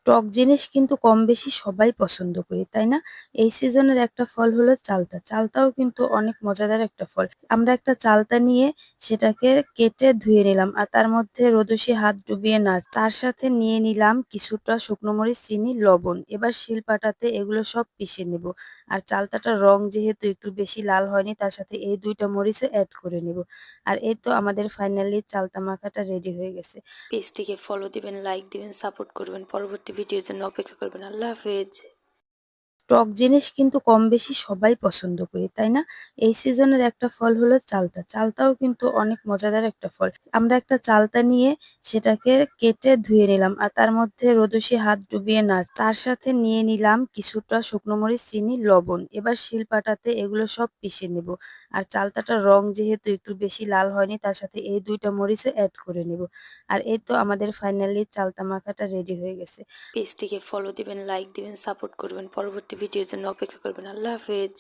টক জিনিস কিন্তু কম বেশি সবাই পছন্দ করি, তাই না? এই সিজনের একটা ফল হলো চালতা। চালতাও কিন্তু অনেক মজাদার একটা ফল। আমরা একটা চালতা নিয়ে সেটাকে কেটে ধুয়ে নিলাম। আর তার মধ্যে রোদসী হাত ডুবিয়ে তার সাথে নিয়ে নিলাম কিছুটা শুকনো মরিচ, চিনি, লবণ। এবার শিলপাটাতে এগুলো সব পিষে নিব। আর চালতাটার রং যেহেতু একটু বেশি লাল হয়নি, তার সাথে এই ২ টা মরিচও এড করে নিব। আর এই তো আমাদের ফাইনালি চালতা মাখাটা রেডি হয়ে গেছে। পেজটিকে ফলো দিবেন, লাইক দিবেন, সাপোর্ট করবেন। পরবর্তী ভিডিওর জন্য অপেক্ষা করবেন। আল্লাহ হাফেজ। টক জিনিস কিন্তু কম বেশি সবাই পছন্দ করি, তাই না? এই সিজনের একটা ফল হলো চালতা। চালতাও কিন্তু অনেক মজাদার একটা ফল। আমরা একটা চালতা নিয়ে সেটাকে কেটে ধুয়ে নিলাম। আর তার মধ্যে রোদসী হাত ডুবিয়ে তার সাথে নিয়ে নিলাম কিছুটা শুকনো মরিচ, চিনি, লবণ। এবার শিলপাটাতে এগুলো সব পিষে নিব। আর চালতাটার রং যেহেতু একটু বেশি লাল হয়নি, তার সাথে এই ২ টা মরিচও এড করে নিব। আর এই তো আমাদের ফাইনালি চালতা মাখাটা রেডি হয়ে গেছে। পেজটিকে ফলো দিবেন, লাইক দিবেন, সাপোর্ট করবেন। পরবর্তী ভিডিওর জন্য অপেক্ষা করবেন। আল্লাহ হাফেজ।